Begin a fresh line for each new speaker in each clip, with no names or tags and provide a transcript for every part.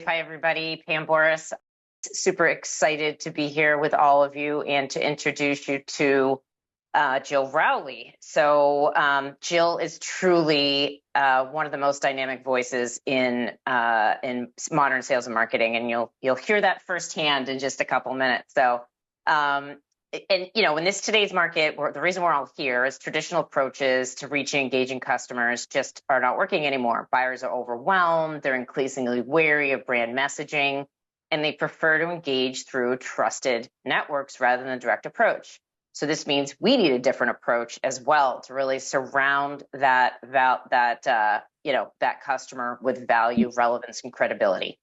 Hi, everybody. Pam Boris. Super excited to be here with all of you and to introduce you to Jill Rowley. Jill is truly one of the most dynamic voices in modern sales and marketing, and you'll hear that firsthand in just a couple minutes. In today's market, the reason we're all here is traditional approaches to reaching, engaging customers just are not working anymore. Buyers are overwhelmed. They're increasingly wary of brand messaging, and they prefer to engage through trusted networks rather than a direct approach. So this means we need a different approach as well to really surround that customer with value, relevance, and credibility.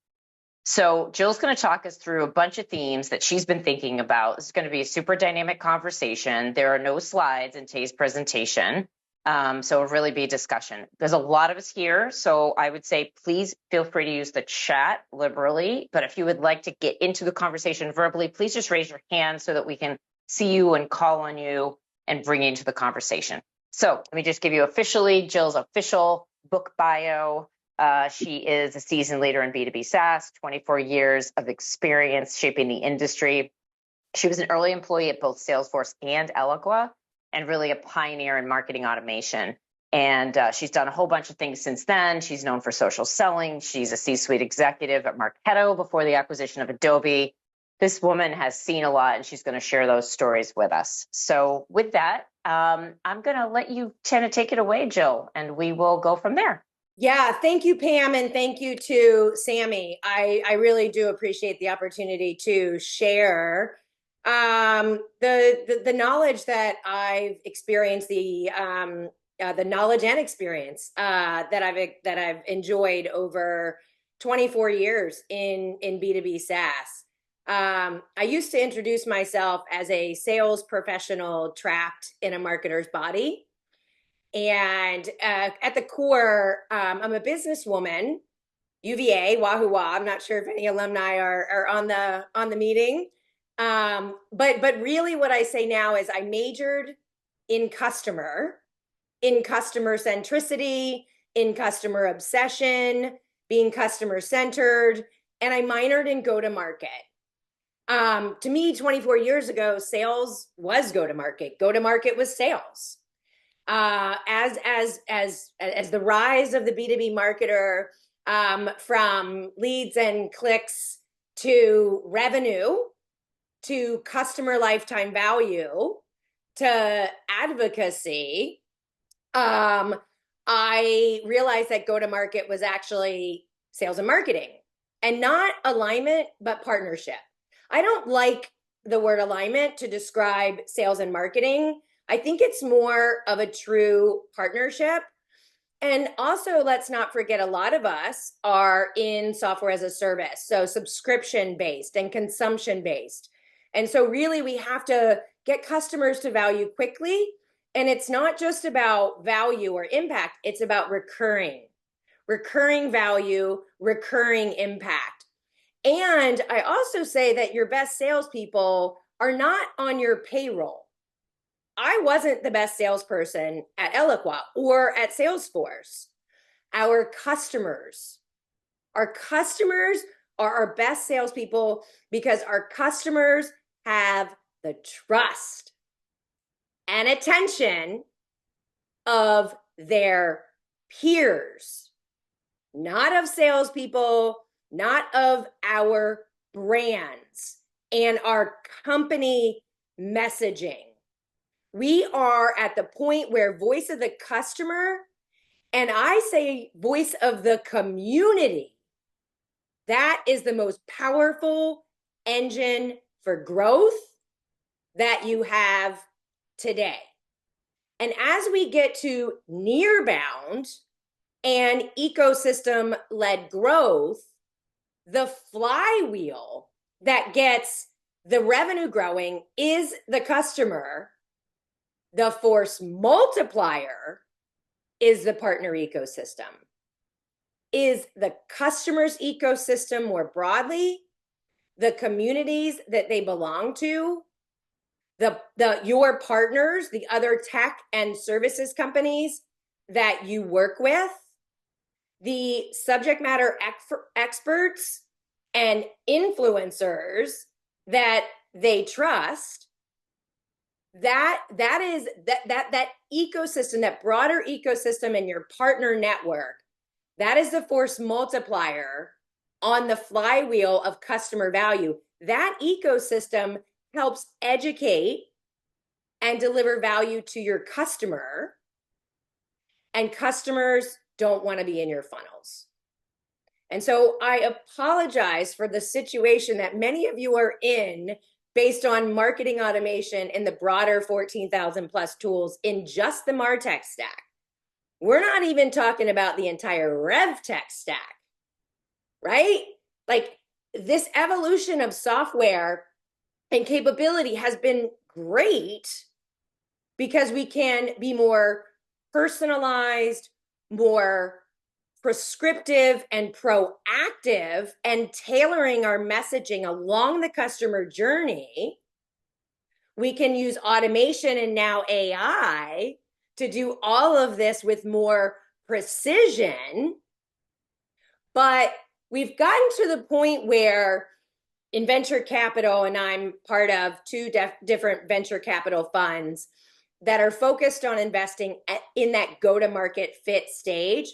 So Jill's going to talk us through a bunch of themes that she's been thinking about. This is going to be a super dynamic conversation. There are no slides in today's presentation, so it'll really be a discussion. There's a lot of us here, so I would say please feel free to use the chat liberally. But if you would like to get into the conversation verbally, please just raise your hand so that we can see you and call on you and bring you into the conversation. So let me just give you officially Jill's official book bio. She is a seasoned leader in B2B SaaS, 24 years of experience shaping the industry. She was an early employee at both Salesforce and Eloqua, and really a pioneer in marketing automation. And she's done a whole bunch of things since then. She's known for social selling. She's a C-suite executive at Marketo before the acquisition of Adobe. This woman has seen a lot, and she's going to share those stories with us. So with that, I'm going to let you kind of take it away, Jill, and we will go from there.
Yeah, thank you, Pam, and thank you to Sammy. I really do appreciate the opportunity to share the knowledge that I've experienced, the knowledge and experience that I've enjoyed over 24 years in B2B SaaS. I used to introduce myself as a sales professional trapped in a marketer's body. And at the core, I'm a businesswoman, UVA, Wahoo Wah. I'm not sure if any alumni are on the meeting. But really what I say now is I majored in customer centricity, in customer obsession, being customer centered, and I minored in go-to-market. To me, 24 years ago, sales was go-to-market. Go-to-market was sales. As the rise of the B2B marketer, from leads and clicks to revenue, to customer lifetime value, to advocacy, I realized that go-to-market was actually sales and marketing, and not alignment, but partnership. I don't like the word alignment to describe sales and marketing. I think it's more of a true partnership. And also, let's not forget, a lot of us are in software as a service, so subscription-based and consumption-based. And so really, we have to get customers to value quickly. And it's not just about value or impact, it's about recurring value, recurring impact. And I also say that your best salespeople are not on your payroll. I wasn't the best salesperson at Eloqua or at Salesforce. Our customers are our best salespeople because our customers have the trust and attention of their peers, not of salespeople, not of our brands and our company messaging. We are at the point where voice of the customer, and I say voice of the community, that is the most powerful engine for growth that you have today. And as we get to Nearbound and ecosystem-led growth, the flywheel that gets the revenue growing is the customer. The force multiplier is the partner ecosystem. Is the customer's ecosystem more broadly, the communities that they belong to, your partners, the other tech and services companies that you work with, the subject matter experts and influencers that they trust, that ecosystem, that broader ecosystem in your partner network, that is the force multiplier on the flywheel of customer value. That ecosystem helps educate and deliver value to your customer, and customers don't want to be in your funnels. And so I apologize for the situation that many of you are in based on marketing automation and the broader 14,000 plus tools in just the MarTech stack. We're not even talking about the entire RevTech stack, right? Like, this evolution of software and capability has been great because we can be more personalized, more prescriptive and proactive, and tailoring our messaging along the customer journey. We can use automation and now AI to do all of this with more precision. But we've gotten to the point where in venture capital, and I'm part of two different venture capital funds that are focused on investing in that go-to-market fit stage.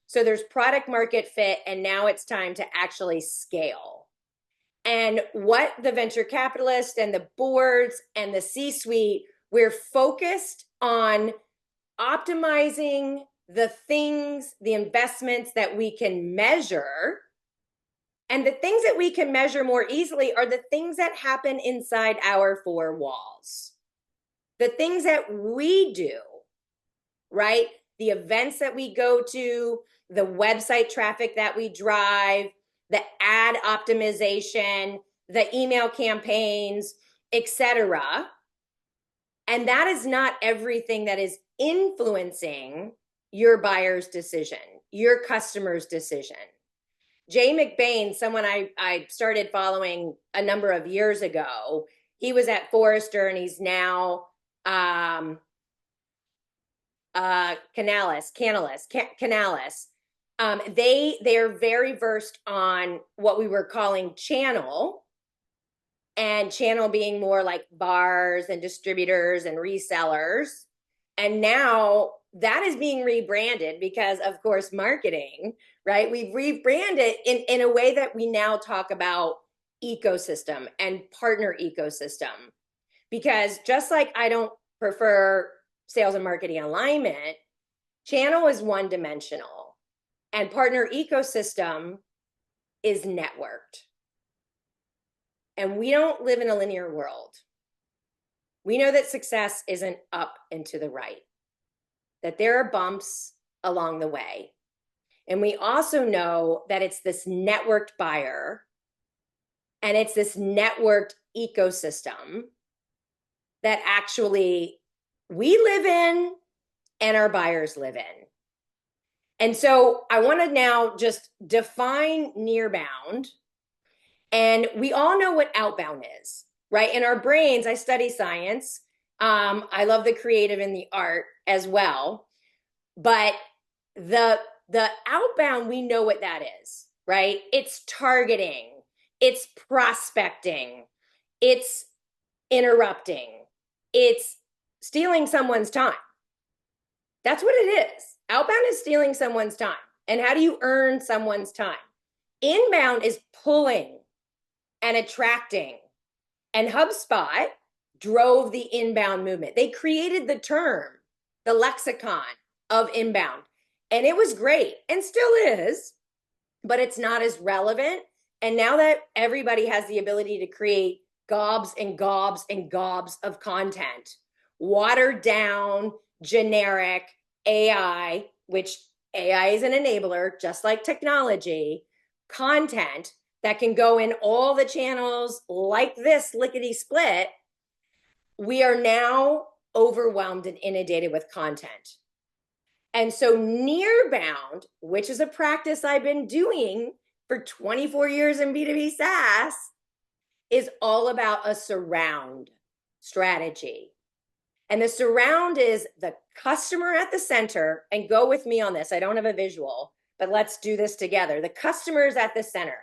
So there's product market fit, and now it's time to actually scale. And what the venture capitalists and the boards and the C-suite, we're focused on optimizing the things, the investments that we can measure. And the things that we can measure more easily are the things that happen inside our four walls. The things that we do, right? The events that we go to, the website traffic that we drive, the ad optimization, the email campaigns, etc. And that is not everything that is influencing your buyer's decision, your customer's decision. Jay McBain, someone I started following a number of years ago, he was at Forrester and he's now Canalys. They are very versed on what we were calling channel, and channel being more like bars and distributors and resellers. And now that is being rebranded because, of course, marketing, right? We've rebranded in a way that we now talk about ecosystem and partner ecosystem. Because just like I don't prefer sales and marketing alignment, channel is one dimensional and partner ecosystem is networked. And we don't live in a linear world. We know that success isn't up and to the right, that there are bumps along the way. And we also know that it's this networked buyer and it's this networked ecosystem that actually we live in and our buyers live in. And so I want to now just define Nearbound. And we all know what outbound is, right? In our brains, I study science. I love the creative and the art as well. But the outbound, we know what that is, right? It's targeting, it's prospecting, it's interrupting, it's stealing someone's time. That's what it is. Outbound is stealing someone's time. And how do you earn someone's time? Inbound is pulling and attracting. And HubSpot drove the inbound movement. They created the term, the lexicon of inbound. And it was great and still is, but it's not as relevant. And now that everybody has the ability to create gobs and gobs and gobs of content, watered down, generic AI, which AI is an enabler, just like technology, content that can go in all the channels like this lickety split, we are now overwhelmed and inundated with content. And so Nearbound, which is a practice I've been doing for 24 years in B2B SaaS, is all about a surround strategy. And the surround is the customer at the center, and go with me on this. I don't have a visual, but let's do this together. The customer is at the center.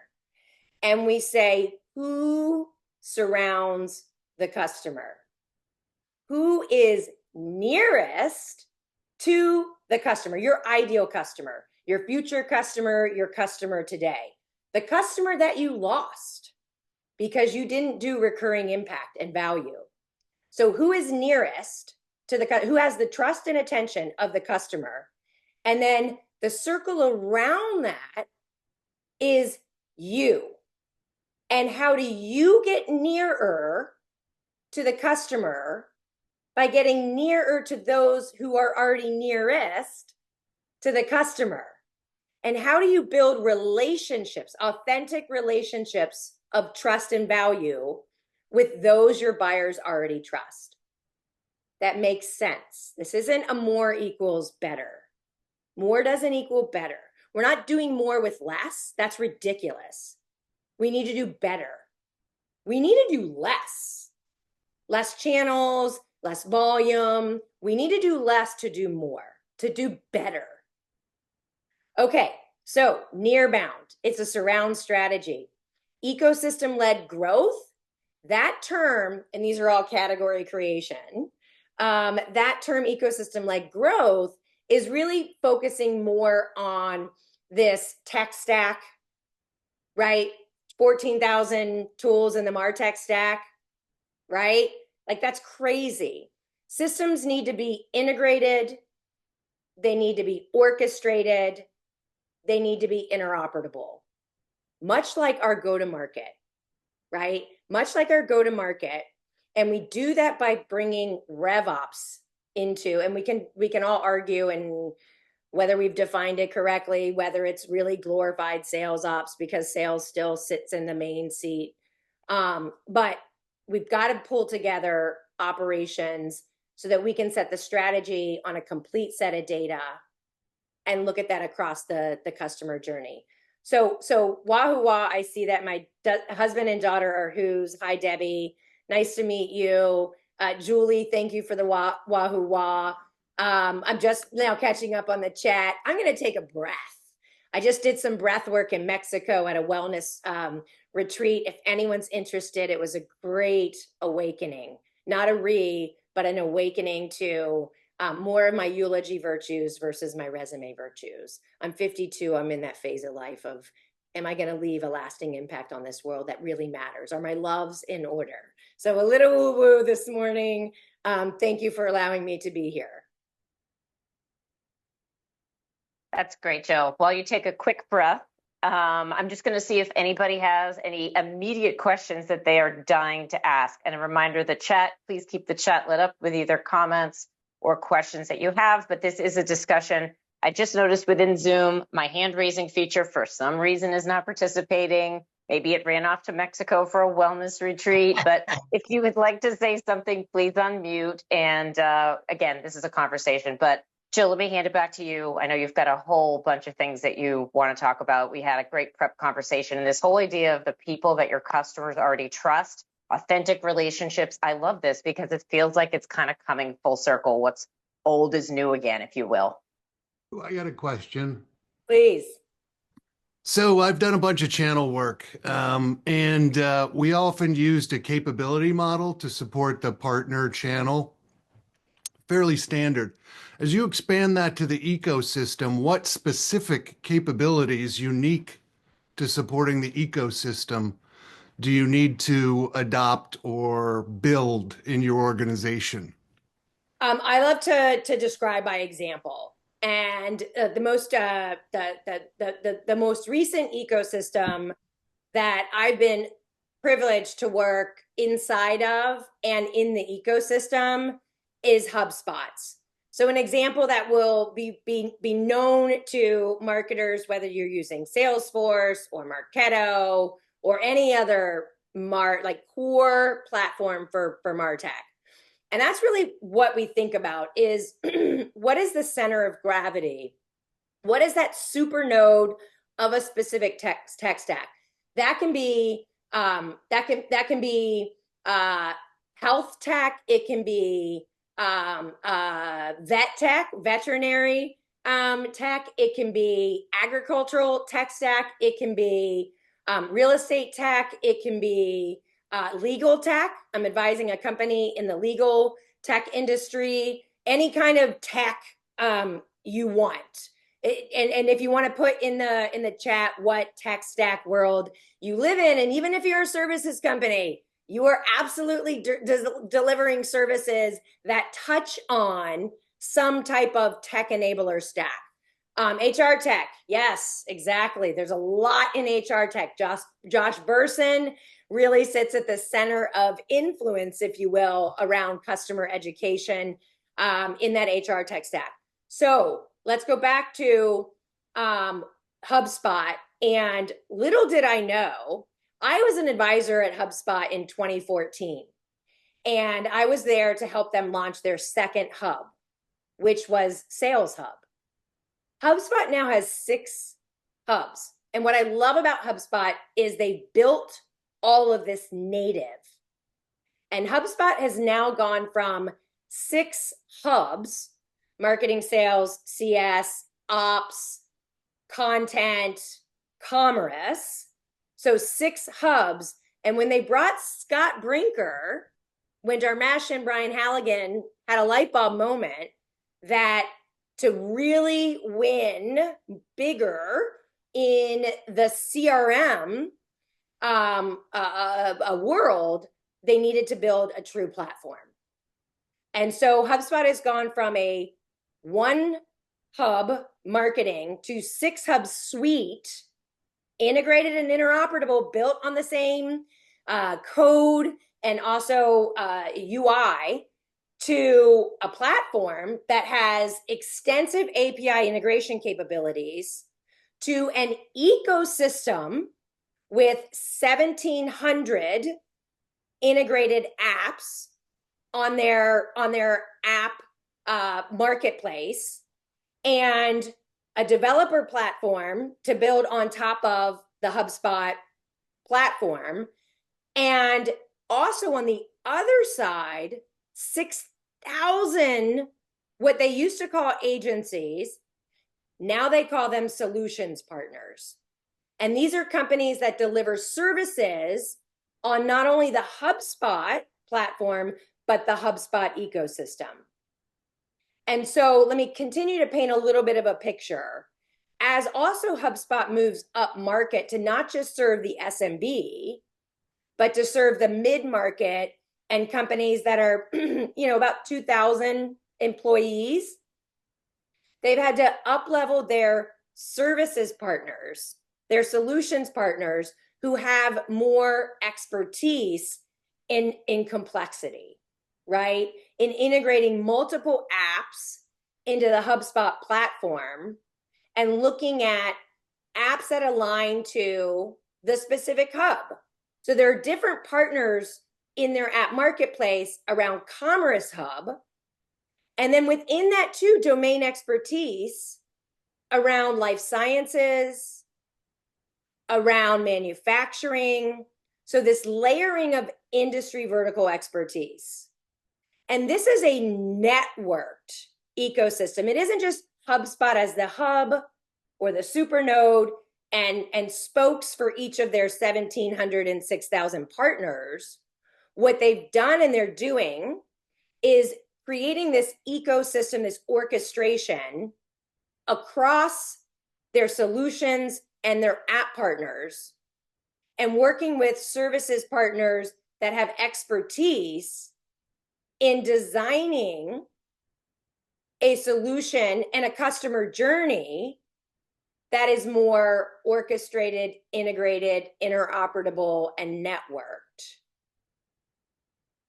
and we say, who surrounds the customer? Who is nearest to the customer, your ideal customer, your future customer, your customer today, the customer that you lost because you didn't do recurring impact and value. So who is nearest to who has the trust and attention of the customer? And then the circle around that is you. And how do you get nearer to the customer? By getting nearer to those who are already nearest to the customer. And how do you build relationships, authentic relationships of trust and value with those your buyers already trust? That makes sense. This isn't a more equals better. More doesn't equal better. We're not doing more with less. That's ridiculous. We need to do better. We need to do less. Less channels, less volume. We need to do less to do more, to do better. Okay, so Nearbound, it's a surround strategy. Ecosystem-led growth, that term, and these are all category creation, that term ecosystem-led growth is really focusing more on this tech stack, right? 14,000 tools in the MarTech stack, right? Like, that's crazy. Systems need to be integrated. They need to be orchestrated. They need to be interoperable, much like our go-to-market, right? Much like our go-to-market. And we do that by bringing RevOps into, and we can all argue and whether we've defined it correctly, whether it's really glorified sales ops because sales still sits in the main seat. But we've got to pull together operations so that we can set the strategy on a complete set of data and look at that across the customer journey. So Wahoo Wah, I see that my husband and daughter are who's. Hi, Debbie. Nice to meet you. Julie, thank you for the Wahoo Wah. I'm just now catching up on the chat. I'm going to take a breath. I just did some breath work in Mexico at a wellness retreat. If anyone's interested, it was a great awakening, not but an awakening to more of my eulogy virtues versus my resume virtues. I'm 52. I'm in that phase of life of, am I going to leave a lasting impact on this world that really matters? Are my loves in order? So a little woo-woo this morning. Thank you for allowing me to be here.
That's great, Jill. While you take a quick breath, I'm just going to see if anybody has any immediate questions that they are dying to ask. And a reminder, the chat, please keep the chat lit up with either comments or questions that you have. But this is a discussion. I just noticed within Zoom, my hand raising feature for some reason is not participating. Maybe it ran off to Mexico for a wellness retreat. But if you would like to say something, please unmute. And again, this is a conversation. But Jill, let me hand it back to you. I know you've got a whole bunch of things that you want to talk about. We had a great prep conversation, and this whole idea of the people that your customers already trust, authentic relationships. I love this because it feels like it's kind of coming full circle. What's old is new again, if you will.
I got a question.
Please.
So I've done a bunch of channel work, and we often used a capability model to support the partner channel. Fairly standard. As you expand that to the ecosystem, what specific capabilities unique to supporting the ecosystem do you need to adopt or build in your organization?
I love to describe by example, and the most recent ecosystem that I've been privileged to work inside of and in the ecosystem is HubSpot's. So an example that will be known to marketers, whether you're using Salesforce or Marketo or any other core platform for MarTech. And that's really what we think about is what is the center of gravity? What is that super node of a specific tech stack? That can be health tech. It can be vet tech, veterinary tech. It can be agricultural tech stack. It can be real estate tech. It can be legal tech. I'm advising a company in the legal tech industry, any kind of tech you want. And if you want to put in the chat what tech stack world you live in, and even if you're a services company, you are absolutely delivering services that touch on some type of tech enabler stack. HR tech, yes, exactly. There's a lot in HR tech. Josh Burson really sits at the center of influence, if you will, around customer education in that HR tech stack. So let's go back to HubSpot. And little did I know, I was an advisor at HubSpot in 2014. And I was there to help them launch their second hub, which was Sales Hub. HubSpot now has 6 hubs. And what I love about HubSpot is they built all of this native. And HubSpot has now gone from 6 hubs, marketing, sales, CS, ops, content, commerce. So 6 hubs. And when they brought Scott Brinker, when Dharmesh and Brian Halligan had a light bulb moment that to really win bigger in the CRM world, they needed to build a true platform. And so HubSpot has gone from a 1 hub marketing to 6 hub suite, integrated and interoperable, built on the same code and also UI, to a platform that has extensive API integration capabilities, to an ecosystem with 1,700 integrated apps on their app marketplace, and a developer platform to build on top of the HubSpot platform. And also on the other side, 6,000, what they used to call agencies, now they call them solutions partners. And these are companies that deliver services on not only the HubSpot platform, but the HubSpot ecosystem. And so let me continue to paint a little bit of a picture. As also HubSpot moves up market to not just serve the SMB, but to serve the mid-market and companies that are, about 2,000 employees, they've had to up-level their services partners, their solutions partners, who have more expertise in complexity, right? In integrating multiple apps into the HubSpot platform and looking at apps that align to the specific hub. So there are different partners in their app marketplace around Commerce Hub. And then within that too, domain expertise around life sciences, around manufacturing. So this layering of industry vertical expertise. And this is a networked ecosystem. It isn't just HubSpot as the hub or the super node and spokes for each of their 1,700 and 6,000 partners. What they've done and they're doing is creating this ecosystem, this orchestration across their solutions and their app partners, and working with services partners that have expertise in designing a solution and a customer journey that is more orchestrated, integrated, interoperable, and networked.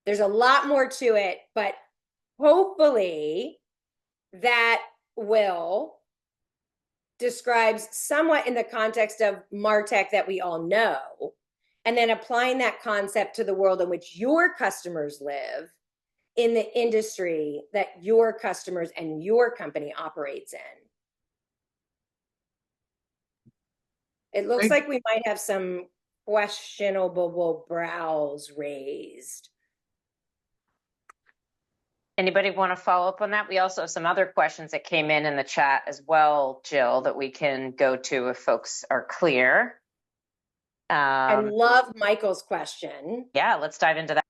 There's a lot more to it, but hopefully that will describes somewhat in the context of MarTech that we all know, and then applying that concept to the world in which your customers live, in the industry that your customers and your company operates in. It looks like we might have some questionable brows raised.
Anybody want to follow up on that? We also have some other questions that came in the chat as well, Jill, that we can go to if folks are clear.
I love Michael's question.
Yeah, let's dive into that.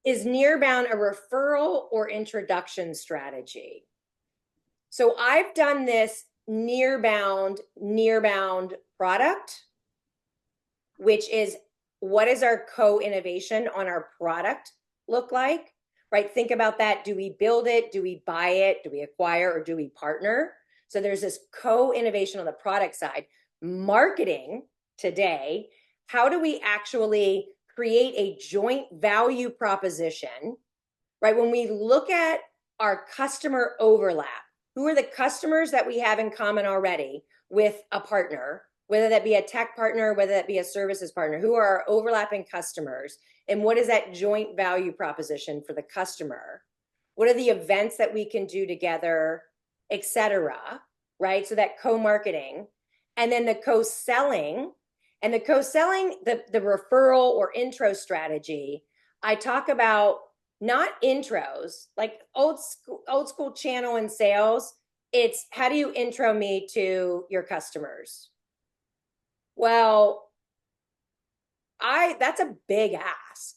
Is Nearbound a referral or introduction strategy? So I've done this Nearbound product, which is what is our co-innovation on our product look like, right? Think about that. Do we build it? Do we buy it? Do we acquire or do we partner? So there's this co-innovation on the product side. Marketing today, how do we actually create a joint value proposition, right? When we look at our customer overlap, who are the customers that we have in common already with a partner, whether that be a tech partner, whether that be a services partner, who are our overlapping customers, and what is that joint value proposition for the customer? What are the events that we can do together, et cetera, right? So that co-marketing, and then the co-selling, and the co-selling, the referral or intro strategy, I talk about not intros, like old school channel and sales. It's how do you intro me to your customers? Well, that's a big ask.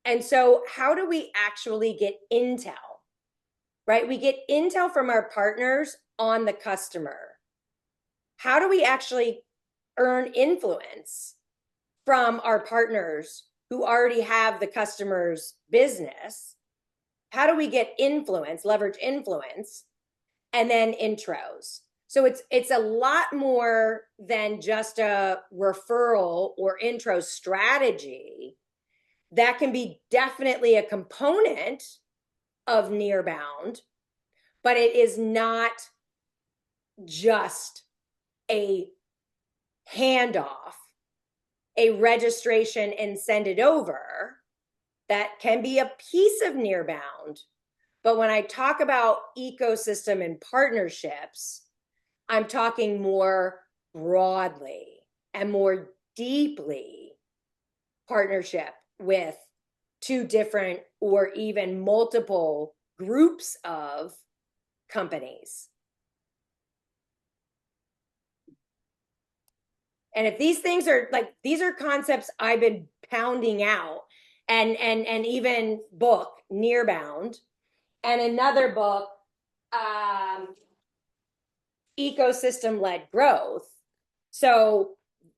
And so how do we actually get intel, right? We get intel from our partners on the customer. How do we actually earn influence from our partners who already have the customer's business? How do we get influence, leverage influence, and then intros? So it's a lot more than just a referral or intro strategy. That can be definitely a component of Nearbound, but it is not just a handoff, a registration and send it over. That can be a piece of Nearbound. But when I talk about ecosystem and partnerships, I'm talking more broadly and more deeply partnership with two different or even multiple groups of companies. And if these things are like, these are concepts I've been pounding out, and even book Nearbound, and another book, ecosystem-led growth. So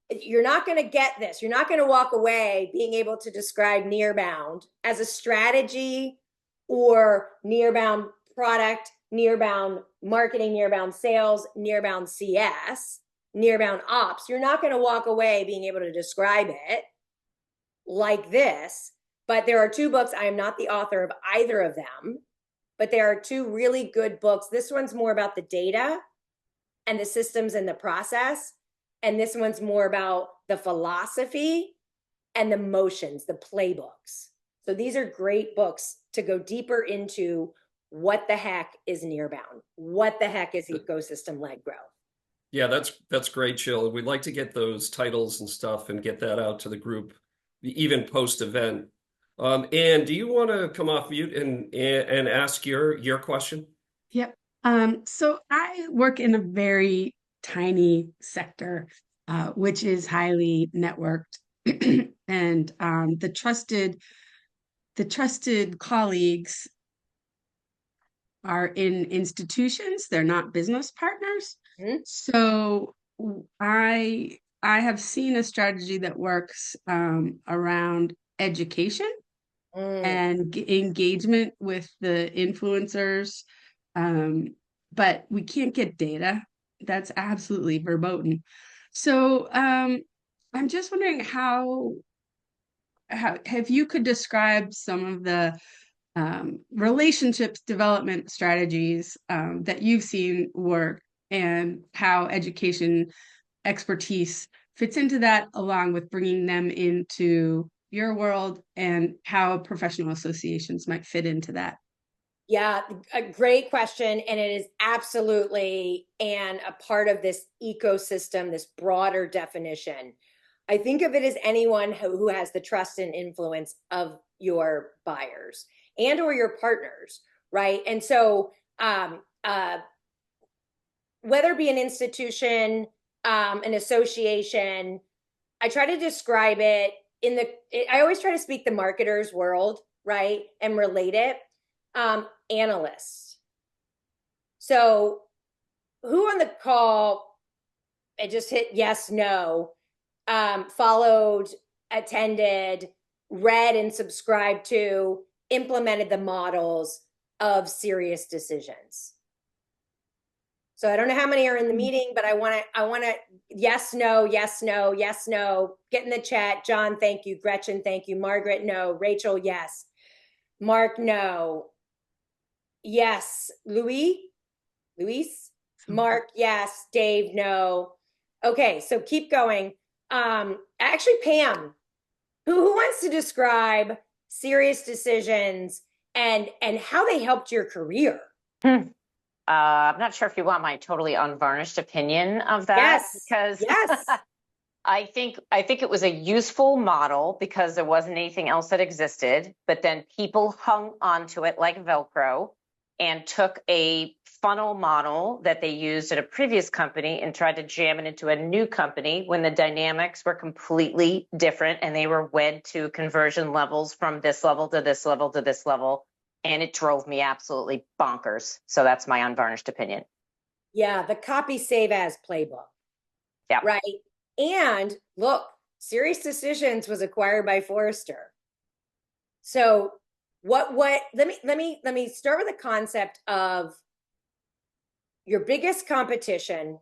you're not going to get this. You're not going to walk away being able to describe Nearbound as a strategy or Nearbound product, Nearbound marketing, Nearbound sales, Nearbound CS, Nearbound ops. You're not going to walk away being able to describe it like this. But there are two books. I am not the author of either of them, but there are two really good books. This one's more about the data and the systems and the process. And this one's more about the philosophy and the motions, the playbooks. So these are great books to go deeper into what the heck is Nearbound? What the heck is ecosystem-led growth?
Yeah, that's great, Jill. We'd like to get those titles and stuff and get that out to the group, even post-event. Anne, do you want to come off mute and ask your question?
Yep. So I work in a very tiny sector, which is highly networked, and the trusted colleagues are in institutions. They're not business partners. Mm-hmm. So I have seen a strategy that works around education and engagement with the influencers. But we can't get data. That's absolutely verboten. So I'm just wondering how if you could describe some of the relationships development strategies that you've seen work, and how education expertise fits into that, along with bringing them into your world, and how professional associations might fit into that.
Yeah, a great question. And it is absolutely a part of this ecosystem, this broader definition. I think of it as anyone who has the trust and influence of your buyers and or your partners, right? And so whether it be an institution, an association, I try to describe it I always try to speak the marketer's world, right? And relate it. Analysts. So who on the call, I just hit yes, no, followed, attended, read and subscribed to, implemented the models of Serious Decisions. So I don't know how many are in the meeting, but I want to yes, no, yes, no, yes, no. Get in the chat. John, thank you. Gretchen, thank you. Margaret, no. Rachel, yes. Mark, no. Yes. Luis? Mark, yes. Dave, no. Okay, so keep going. Actually, Pam, who wants to describe Serious Decisions and how they helped your career?
I'm not sure if you want my totally unvarnished opinion of that.
Yes.
Because
yes.
I think it was a useful model because there wasn't anything else that existed, but then people hung onto it like Velcro and took a funnel model that they used at a previous company and tried to jam it into a new company when the dynamics were completely different and they were wed to conversion levels from this level to this level to this level. And it drove me absolutely bonkers. So that's my unvarnished opinion.
Yeah, the copy save as playbook.
Yeah.
Right. And look, Serious Decisions was acquired by Forrester. So let me start with the concept of your biggest competition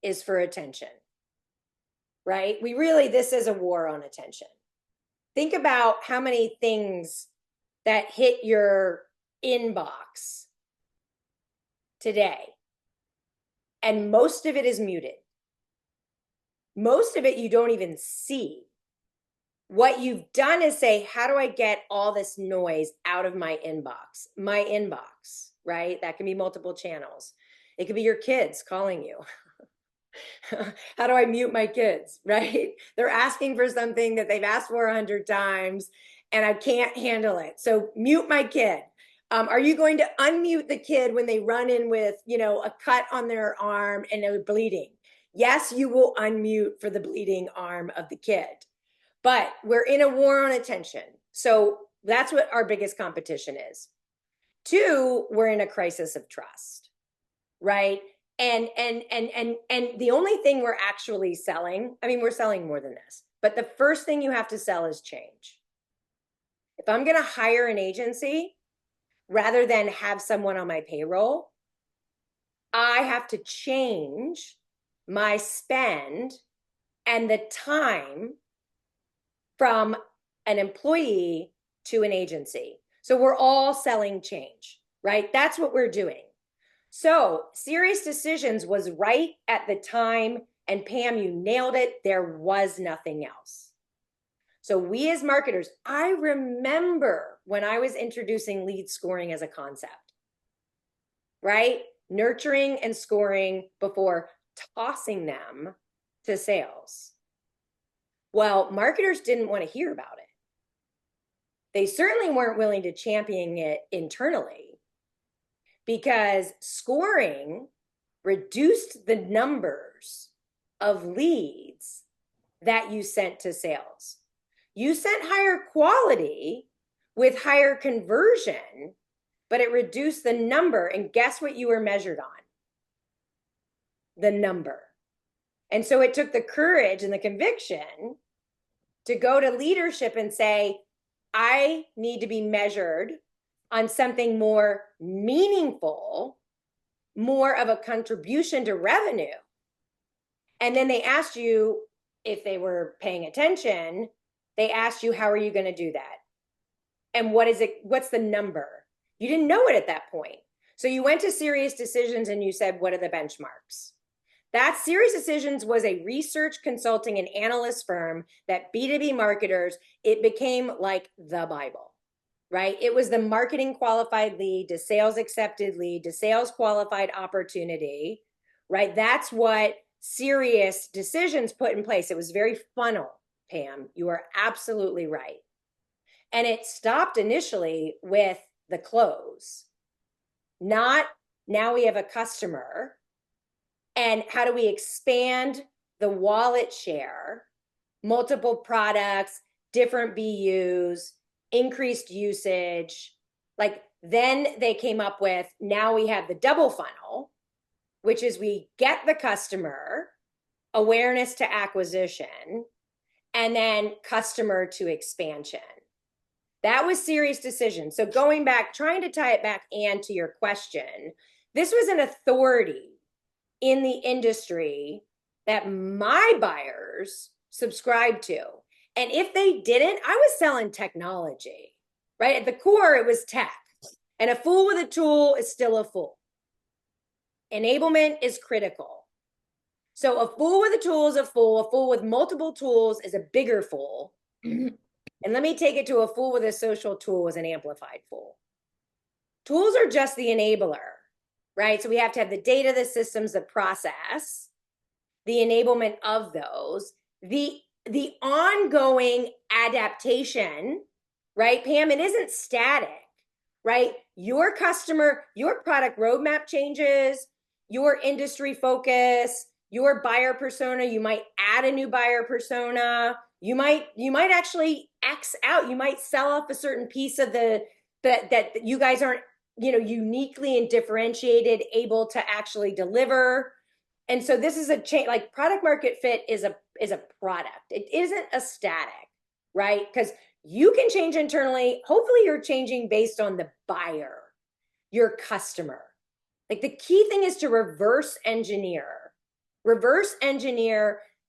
is for attention. Right? This is a war on attention. Think about how many things that hit your inbox today. And most of it is muted. Most of it you don't even see. What you've done is say, how do I get all this noise out of my inbox? My inbox, right? That can be multiple channels. It could be your kids calling you. How do I mute my kids, right? They're asking for something that they've asked for 100 times and I can't handle it. So mute my kid. Are you going to unmute the kid when they run in with, a cut on their arm and they're bleeding? Yes, you will unmute for the bleeding arm of the kid. But we're in a war on attention. So that's what our biggest competition is. 2, we're in a crisis of trust, right? And the only thing we're actually selling, we're selling more than this, but the first thing you have to sell is change. If I'm going to hire an agency, rather than have someone on my payroll, I have to change my spend and the time from an employee to an agency. So we're all selling change, right? That's what we're doing. So Serious Decisions was right at the time, and Pam, you nailed it. There was nothing else. So we as marketers, I remember when I was introducing lead scoring as a concept, right? Nurturing and scoring before tossing them to sales. Well, marketers didn't want to hear about it. They certainly weren't willing to champion it internally because scoring reduced the numbers of leads that you sent to sales. You sent higher quality with higher conversion, but it reduced the number. And guess what you were measured on? The number. And so it took the courage and the conviction to go to leadership and say, I need to be measured on something more meaningful, more of a contribution to revenue. And then they asked you, if they were paying attention, they asked you, how are you going to do that? And what's the number? You didn't know it at that point. So you went to Serious Decisions and you said, what are the benchmarks? That Serious Decisions was a research, consulting, and analyst firm that B2B marketers, it became like the Bible, right? It was the marketing qualified lead to sales accepted lead to sales qualified opportunity, right? That's what Serious Decisions put in place. It was very funnel, Pam. You are absolutely right. And it stopped initially with the close, not now we have a customer. And how do we expand the wallet share multiple products, different BUs, increased usage. Like then they came up with, now we have the double funnel, which is we get the customer, awareness to acquisition, and then customer to expansion. That was serious decision. So going back, trying to tie it back, Anne, to your question, this was an authority in the industry that my buyers subscribed to. And if they didn't, I was selling technology, right? At the core, it was tech. And a fool with a tool is still a fool. Enablement is critical. So a fool with a tool is a fool with multiple tools is a bigger fool. And let me take it to a fool with a social tool is an amplified fool. Tools are just the enabler, right? So we have to have the data, the systems, the process, the enablement of those, the ongoing adaptation, right? Pam, it isn't static, right? Your customer, your product roadmap changes, your industry focus, your buyer persona, you might add a new buyer persona. You might actually X out. You might sell off a certain piece of that you guys aren't, uniquely and differentiated, able to actually deliver. And so this is a change. Like product market fit is a product. It isn't a static, right? Because you can change internally. Hopefully, you're changing based on the buyer, your customer. Like the key thing is to reverse engineer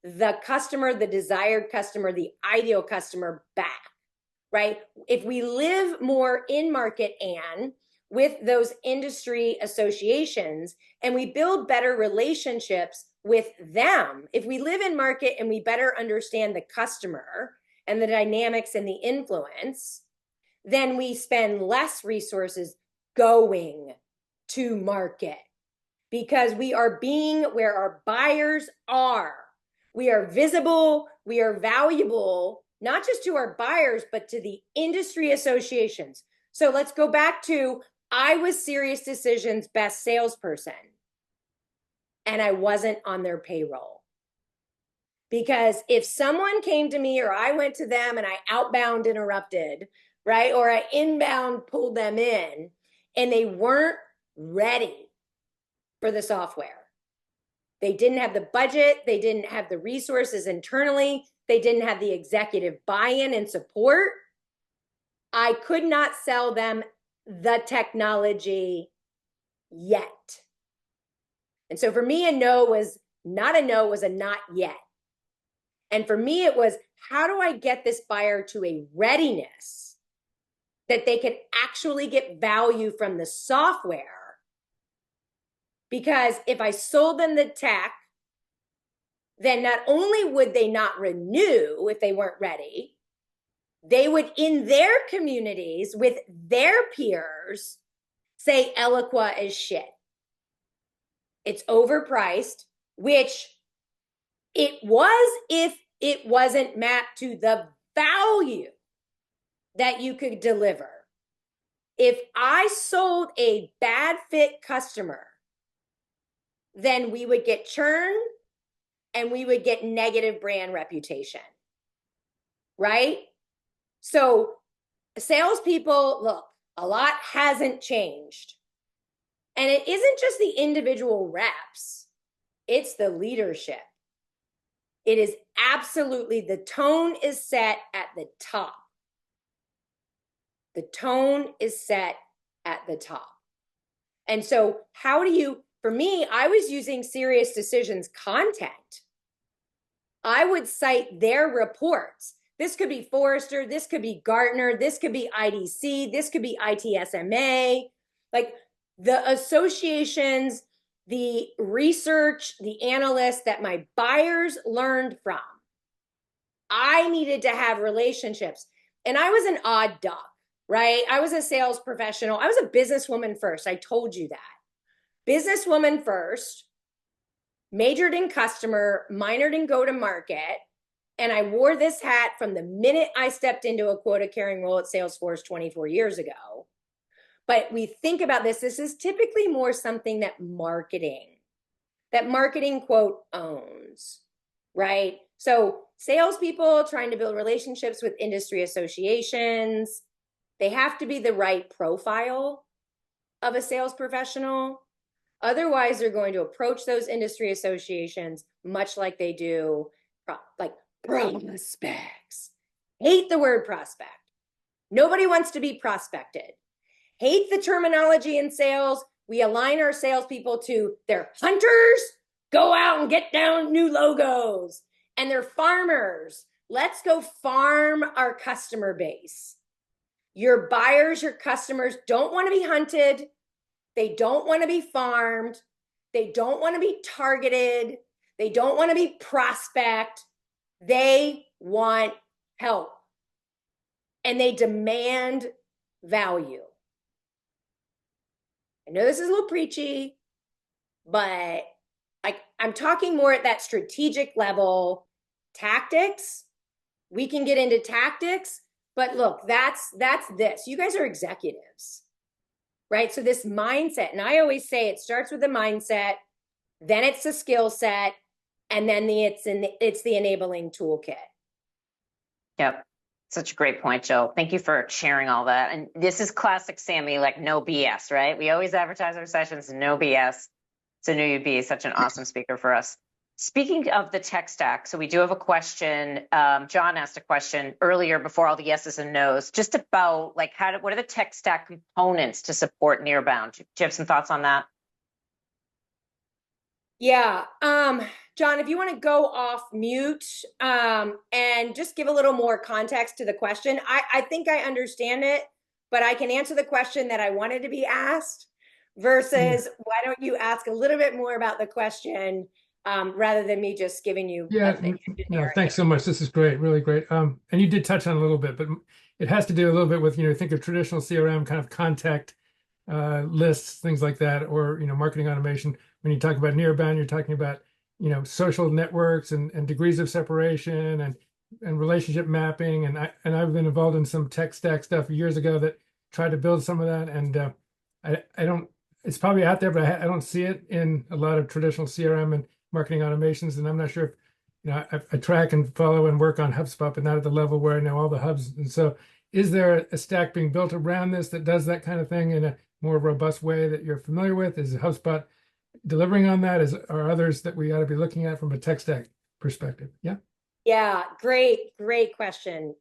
the customer, the desired customer, the ideal customer back, right? If we live more in market, Anne, with those industry associations, and we build better relationships with them, if we live in market and we better understand the customer and the dynamics and the influence, then we spend less resources going to market because we are being where our buyers are. We are visible, we are valuable, not just to our buyers, but to the industry associations. So let's go back to, I was Serious Decisions' best salesperson, and I wasn't on their payroll. Because if someone came to me or I went to them and I outbound interrupted, right, or I inbound pulled them in, and they weren't ready for the software, they didn't have the budget, they didn't have the resources internally, they didn't have the executive buy-in and support, I could not sell them the technology yet. And so for me, a no was not a no, it was a not yet. And for me, it was, how do I get this buyer to a readiness that they can actually get value from the software? Because if I sold them the tech, then not only would they not renew if they weren't ready, they would, in their communities with their peers, say Eloqua is shit. It's overpriced, which it was if it wasn't mapped to the value that you could deliver. If I sold a bad fit customer, then we would get churn and we would get negative brand reputation, right? So salespeople, look, a lot hasn't changed. And it isn't just the individual reps, it's the leadership. It is absolutely, the tone is set at the top. The tone is set at the top. And so how do you, for me, I was using Serious Decisions content. I would cite their reports. This could be Forrester, this could be Gartner, this could be IDC, this could be ITSMA. Like the associations, the research, the analysts that my buyers learned from. I needed to have relationships. And I was an odd duck, right? I was a sales professional. I was a businesswoman first. I told you that. Businesswoman first, majored in customer, minored in go-to-market. And I wore this hat from the minute I stepped into a quota-carrying role at Salesforce 24 years ago. But we think about this is typically more something that marketing quote owns, right? So salespeople trying to build relationships with industry associations, they have to be the right profile of a sales professional. Otherwise, they're going to approach those industry associations much like they do like prospects. Hate the word prospect. Nobody wants to be prospected. Hate the terminology in sales. We align our salespeople to their hunters, go out and get down new logos, and they're farmers. Let's go farm our customer base. Your buyers, your customers don't want to be hunted. They don't want to be farmed. They don't want to be targeted. They don't want to be prospect. They want help. And they demand value. I know this is a little preachy, but like I'm talking more at that strategic level. Tactics, we can get into tactics, but look, that's this. You guys are executives, right? So this mindset, and I always say it starts with the mindset, then it's the skill set, and then it's the enabling toolkit.
Yep. Such a great point, Jill. Thank you for sharing all that. And this is classic Sammy, like no BS, right? We always advertise our sessions, no BS. So knew you'd be such an awesome speaker for us. Speaking of the tech stack, so we do have a question. John asked a question earlier before all the yeses and nos, just about like what are the tech stack components to support Nearbound? Do you have some thoughts on that?
Yeah. John, if you want to go off mute and just give a little more context to the question, I think I understand it, but I can answer the question that I wanted to be asked versus why don't you ask a little bit more about the question rather than me just giving you.
No, thanks so much. This is great, really great. And you did touch on a little bit, but it has to do a little bit with, think of traditional CRM kind of contact lists, things like that, or, marketing automation. When you talk about Nearbound, you're talking about, social networks and degrees of separation and relationship mapping. And I've been involved in some tech stack stuff years ago that tried to build some of that. And I don't, it's probably out there, but I don't see it in a lot of traditional CRM and marketing automations. And I'm not sure if, I track and follow and work on HubSpot, but not at the level where I know all the hubs. And so is there a stack being built around this that does that kind of thing in a more robust way that you're familiar with? Is HubSpot delivering on that? Are others that we ought to be looking at from a tech stack perspective? Yeah.
Yeah, great question.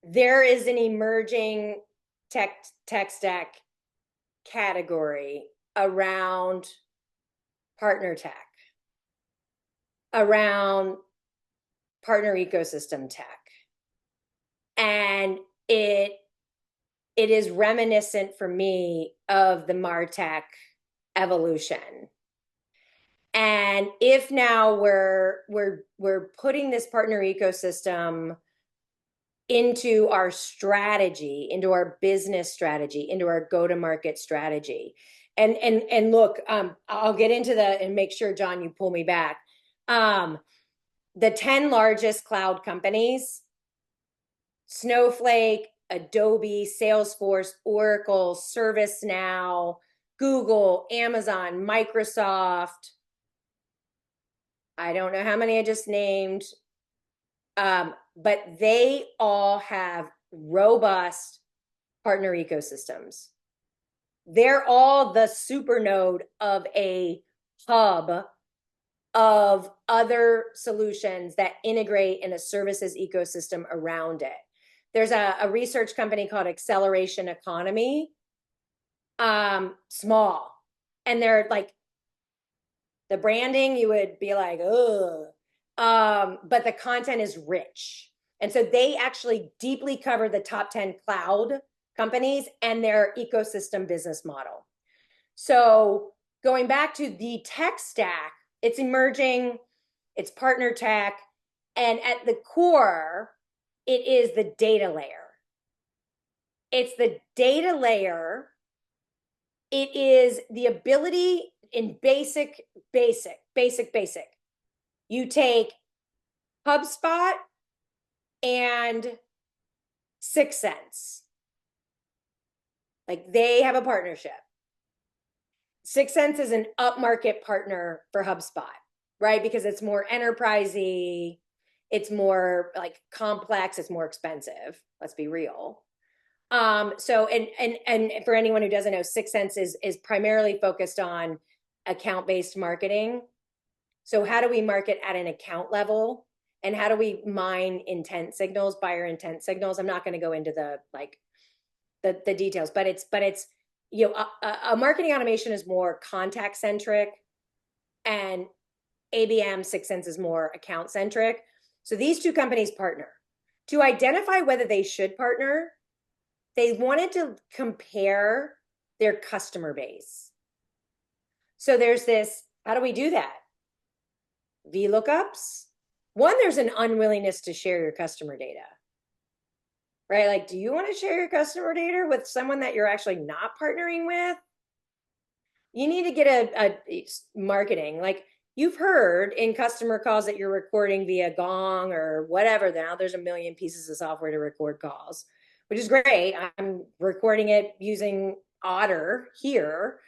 There is an emerging tech stack category around partner tech, around partner ecosystem tech. And it is reminiscent for me of the MarTech evolution. And if now we're putting this partner ecosystem into our strategy, into our business strategy, into our go-to-market strategy. And look, I'll get into and make sure, John, you pull me back. The 10 largest cloud companies, Snowflake, Adobe, Salesforce, Oracle, ServiceNow, Google, Amazon, Microsoft. I don't know how many I just named, but they all have robust partner ecosystems. They're all the supernode of a hub of other solutions that integrate in a services ecosystem around it. There's a research company called Acceleration Economy, small, and they're like, the branding, you would be like, ugh, but the content is rich. And so they actually deeply cover the top 10 cloud companies and their ecosystem business model. So going back to the tech stack, it's emerging, it's partner tech, and at the core, it is the data layer. It's the data layer. It is the ability in basic. You take HubSpot and 6 Sense. Like they have a partnership. 6 Sense is an upmarket partner for HubSpot, right? Because it's more enterprisey, it's more like complex, it's more expensive. Let's be real. So and for anyone who doesn't know, 6sense is primarily focused on account-based marketing. So how do we market at an account level? And how do we mine intent signals, buyer intent signals? I'm not going to go into the details, but it's you know, a marketing automation is more contact centric, and ABM 6sense is more account centric. So these two companies partner to identify whether they should partner. They wanted to compare their customer base. So there's this, how do we do that? VLOOKUPs. One, there's an unwillingness to share your customer data, right? Like, do you want to share your customer data with someone that you're actually not partnering with? You need to get a marketing, like you've heard in customer calls that you're recording via Gong or whatever. Now there's a million pieces of software to record calls, which is great. I'm recording it using Otter here,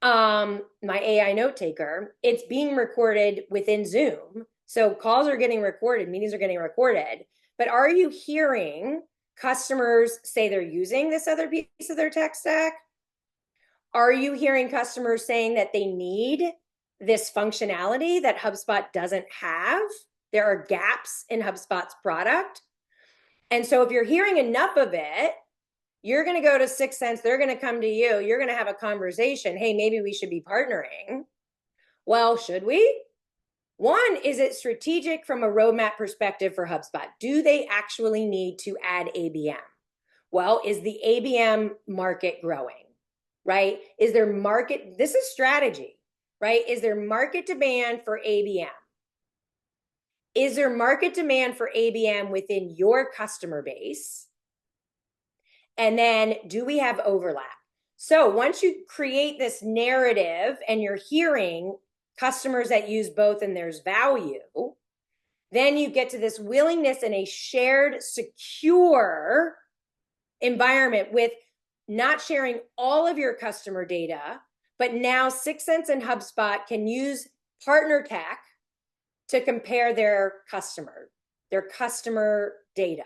my AI note taker. It's being recorded within Zoom. So calls are getting recorded, meetings are getting recorded. But are you hearing customers say they're using this other piece of their tech stack? Are you hearing customers saying that they need this functionality that HubSpot doesn't have? There are gaps in HubSpot's product. And so if you're hearing enough of it, you're going to go to 6sense. They're going to come to you. You're going to have a conversation. Hey, maybe we should be partnering. Well, should we? One, is it strategic from a roadmap perspective for HubSpot? Do they actually need to add ABM? Well, is the ABM market growing, right? Is there market, this is strategy, right? Is there market demand for ABM? Is there market demand for ABM within your customer base? And then do we have overlap? So once you create this narrative and you're hearing customers that use both and there's value, then you get to this willingness in a shared, secure environment with not sharing all of your customer data, but now 6sense and HubSpot can use partner tech to compare their customer data.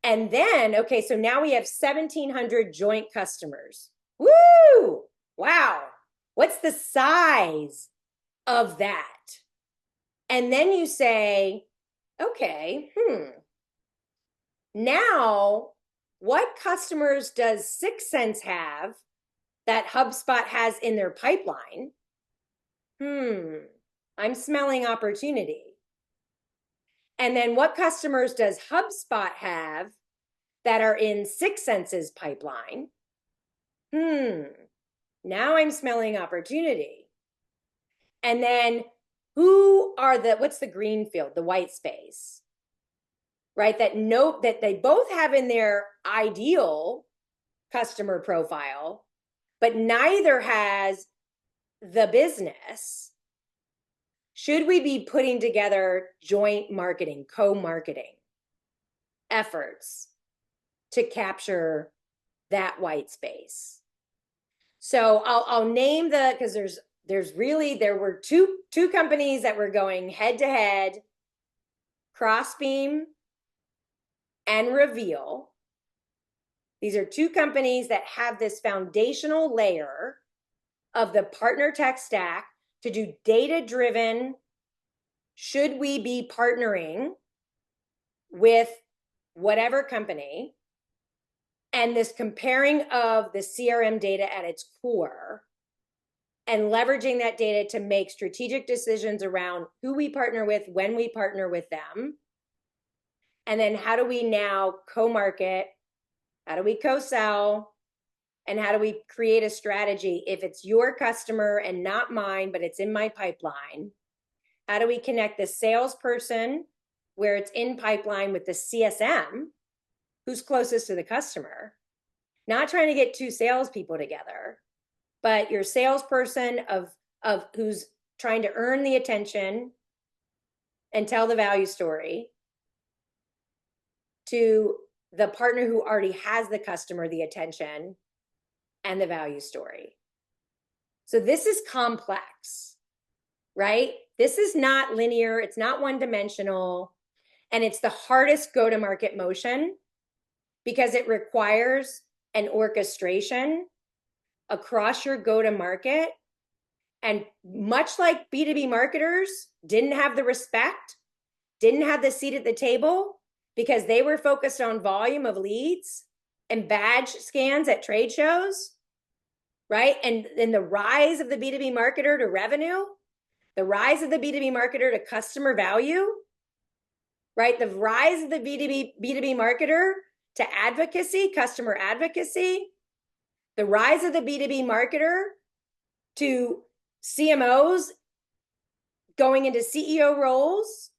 And then, okay, so now we have 1,700 joint customers. Woo! Wow. What's the size of that? And then you say, okay, now what customers does 6sense have that HubSpot has in their pipeline? I'm smelling opportunity. And then what customers does HubSpot have that are in 6sense's pipeline? Now I'm smelling opportunity. And then what's the green field, the white space, right? That they both have in their ideal customer profile, but neither has the business. Should we be putting together joint marketing, co-marketing efforts to capture that white space? So I'll name because there were two companies that were going head to head, Crossbeam and Reveal. These are two companies that have this foundational layer of the partner tech stack to do data-driven, should we be partnering with whatever company, and this comparing of the CRM data at its core and leveraging that data to make strategic decisions around who we partner with, when we partner with them, and then how do we now co-market, how do we co-sell, and how do we create a strategy if it's your customer and not mine, but it's in my pipeline? How do we connect the salesperson where it's in pipeline with the CSM who's closest to the customer? Not trying to get two salespeople together, but your salesperson of who's trying to earn the attention and tell the value story to the partner who already has the customer, the attention, and the value story. So this is complex, right? This is not linear. It's not one-dimensional. And it's the hardest go-to-market motion because it requires an orchestration across your go-to-market. And much like B2B marketers didn't have the respect, didn't have the seat at the table because they were focused on volume of leads and badge scans at trade shows, right? And then the rise of the B2B marketer to revenue, the rise of the B2B marketer to customer value, right? The rise of the B2B marketer to advocacy, customer advocacy, the rise of the B2B marketer to CMOs going into CEO roles,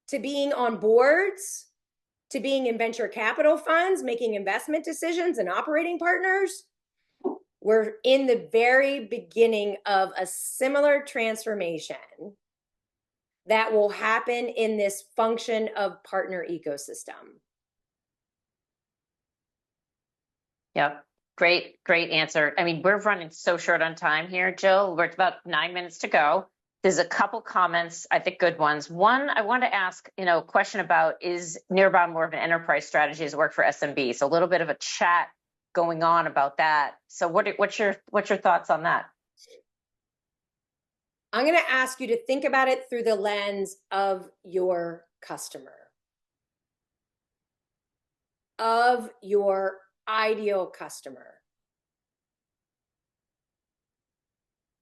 to being on boards, to being in venture capital funds, making investment decisions and operating partners. We're in the very beginning of a similar transformation that will happen in this function of partner ecosystem.
Yep. Great answer. I mean, we're running so short on time here, Jill. We're about 9 minutes to go. There's a couple comments, I think good ones. One, I want to ask, a question about, is Nearbound more of an enterprise strategy as work for SMB? So a little bit of a chat going on about that. So what's your thoughts on that?
I'm going to ask you to think about it through the lens of your customer, of your ideal customer.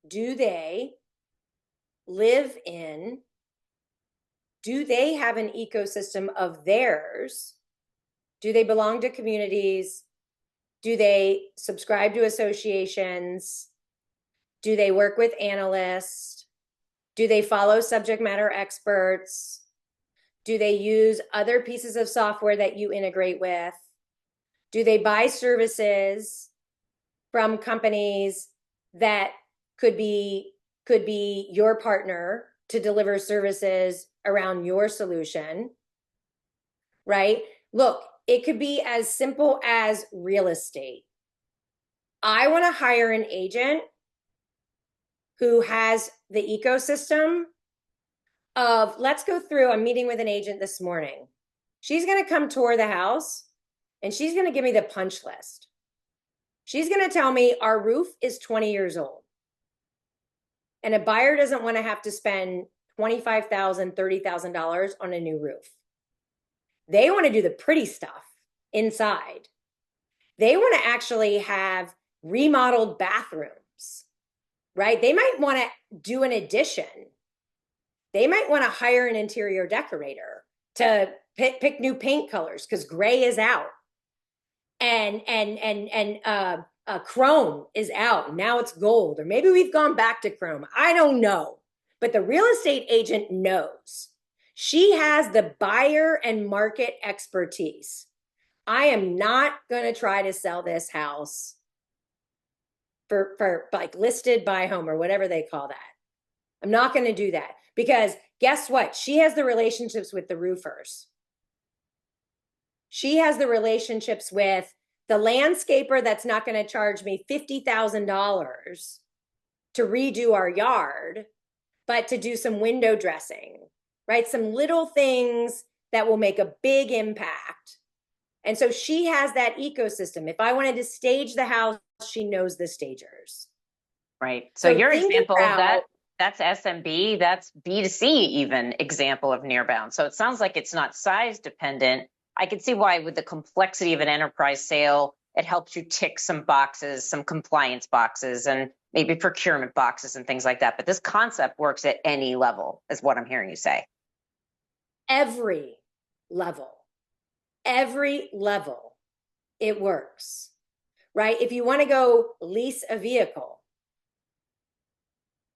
Do they live in, do they have an ecosystem of theirs? Do they belong to communities? Do they subscribe to associations? Do they work with analysts? Do they follow subject matter experts? Do they use other pieces of software that you integrate with? Do they buy services from companies that could be your partner to deliver services around your solution, right? Look, it could be as simple as real estate. I want to hire an agent who has the ecosystem of, let's go through, I'm meeting with an agent this morning. She's going to come tour the house and she's going to give me the punch list. She's going to tell me our roof is 20 years old. And a buyer doesn't want to have to spend $25,000, $30,000 on a new roof. They want to do the pretty stuff inside. They want to actually have remodeled bathrooms, right? They might want to do an addition. They might want to hire an interior decorator to pick new paint colors because gray is out. And chrome is out. Now it's gold, or maybe we've gone back to chrome. I don't know. But the real estate agent knows. She has the buyer and market expertise. I am not going to try to sell this house for like listed by home or whatever they call that. I'm not going to do that because guess what? She has the relationships with the roofers. She has the relationships with the landscaper that's not going to charge me $50,000 to redo our yard, but to do some window dressing, right? Some little things that will make a big impact. And so she has that ecosystem. If I wanted to stage the house, she knows the stagers.
Right. So your example of that, that's SMB, that's B2C even example of Nearbound. So it sounds like it's not size dependent. I can see why with the complexity of an enterprise sale, it helps you tick some boxes, some compliance boxes, and maybe procurement boxes and things like that. But this concept works at any level, is what I'm hearing you say.
Every level it works, right? If you want to go lease a vehicle,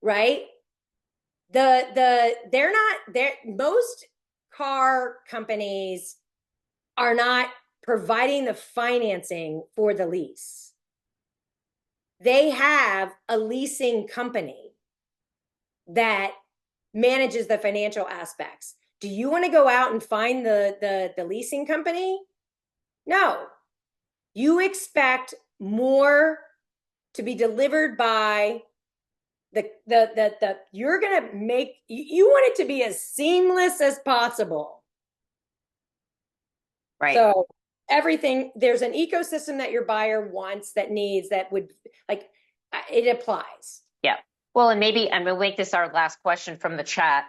right? Most car companies are not providing the financing for the lease. They have a leasing company that manages the financial aspects. Do you want to go out and find the leasing company? No. You expect more to be delivered by you're going to make, you want it to be as seamless as possible.
Right.
So everything, there's an ecosystem that your buyer wants, that needs, that would, like, it applies.
Yeah. Well, and maybe, and we'll make this our last question from the chat,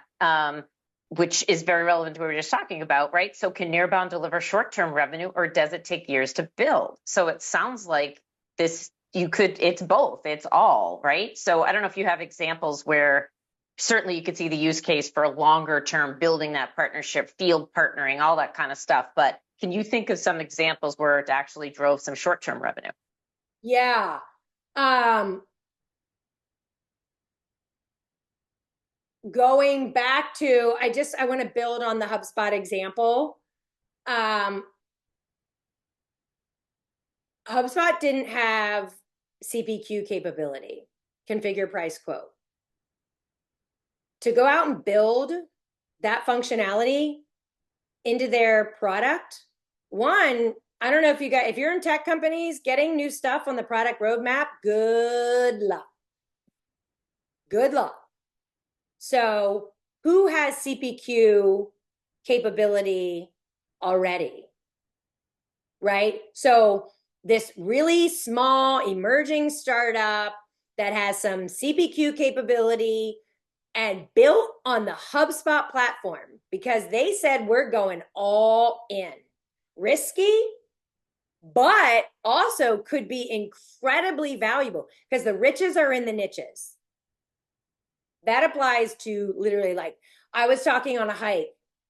which is very relevant to what we were just talking about, right? So can Nearbound deliver short-term revenue, or does it take years to build? So it sounds like this, it's both, it's all, right? So I don't know if you have examples where certainly you could see the use case for a longer term, building that partnership, field partnering, all that kind of stuff. But can you think of some examples where it actually drove some short-term revenue?
Yeah. Going back to, I want to build on the HubSpot example. HubSpot didn't have CPQ capability, configure, price, quote. To go out and build that functionality into their product, one, I don't know if if you're in tech companies, getting new stuff on the product roadmap, good luck. Good luck. So who has CPQ capability already? Right? So this really small emerging startup that has some CPQ capability and built on the HubSpot platform, because they said we're going all in. Risky, but also could be incredibly valuable because the riches are in the niches. That applies to literally, like, I was talking on a hike,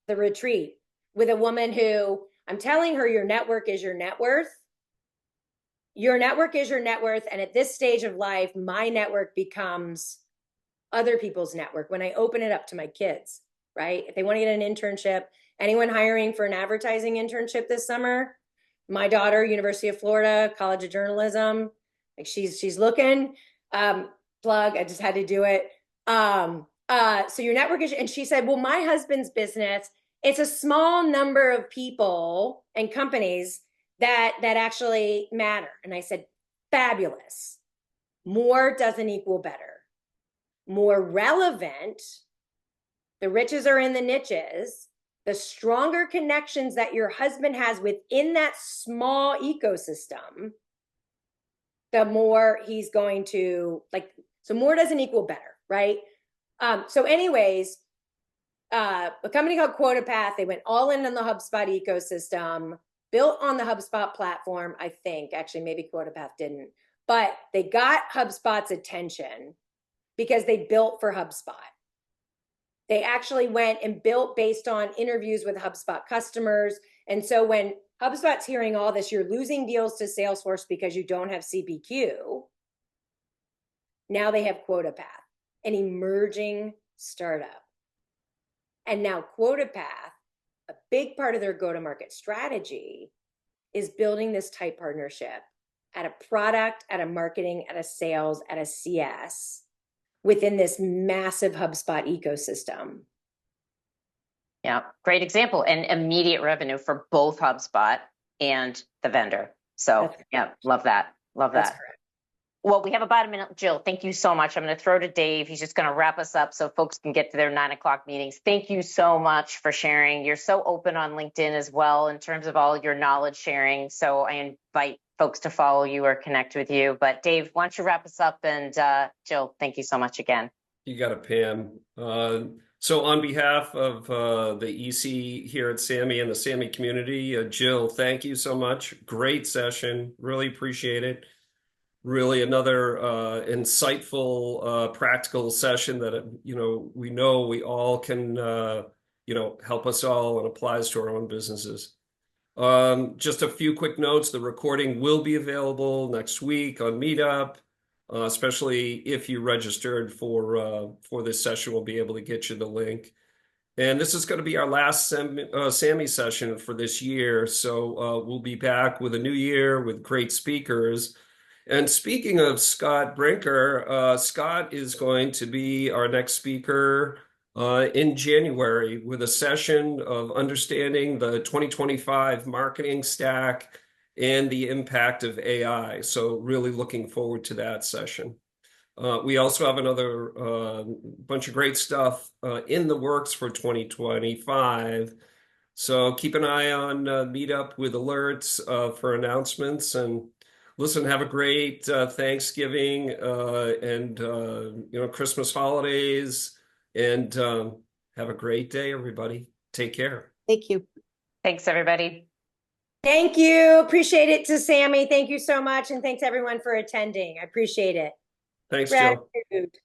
the retreat, with a woman who, I'm telling her, your network is your net worth. Your network is your net worth. And at this stage of life, my network becomes other people's network when I open it up to my kids, right? If they want to get an internship, anyone hiring for an advertising internship this summer, my daughter, University of Florida, College of Journalism, like she's looking, plug, I just had to do it. So your network is, and she said, well, my husband's business, it's a small number of people and companies that actually matter. And I said, fabulous. More doesn't equal better. More relevant, the riches are in the niches, the stronger connections that your husband has within that small ecosystem, the more he's going to, like, so more doesn't equal better, right? So anyways, a company called QuotaPath, they went all in on the HubSpot ecosystem, built on the HubSpot platform, I think. Actually, maybe QuotaPath didn't. But they got HubSpot's attention because they built for HubSpot. They actually went and built based on interviews with HubSpot customers. And so when HubSpot's hearing all this, you're losing deals to Salesforce because you don't have CPQ. Now they have QuotaPath, an emerging startup. And now QuotaPath, a big part of their go-to-market strategy is building this tight partnership at a product, at a marketing, at a sales, at a CS within this massive HubSpot ecosystem.
Yeah, great example, and immediate revenue for both HubSpot and the vendor. So yeah, love that. Love that.
That's correct.
Well, we have about a minute. Jill, thank you so much. I'm going to throw to Dave. He's just going to wrap us up so folks can get to their 9 o'clock meetings. Thank you so much for sharing. You're so open on LinkedIn as well in terms of all your knowledge sharing. So I invite folks to follow you or connect with you. But Dave, why don't you wrap us up? And Jill, thank you so much again.
You got it, Pam. So on behalf of the EC here at SAMI and the SAMI community, Jill, thank you so much. Great session. Really appreciate it. Really another insightful, practical session that, we know we all can, help us all and applies to our own businesses. Just a few quick notes. The recording will be available next week on Meetup, especially if you registered for this session. We'll be able to get you the link. And this is going to be our last SAMI session for this year. So we'll be back with a new year with great speakers. And speaking of Scott Brinker, Scott is going to be our next speaker in January with a session of understanding the 2025 marketing stack and the impact of AI. So really looking forward to that session. We also have another bunch of great stuff in the works for 2025. So keep an eye on Meetup with alerts for announcements. And listen, have a great Thanksgiving and Christmas holidays. And have a great day, everybody. Take care.
Thank you.
Thanks, everybody.
Thank you. Appreciate it to Sammy. Thank you so much. And thanks everyone for attending. I appreciate it.
Thanks, Jill.
Gratitude.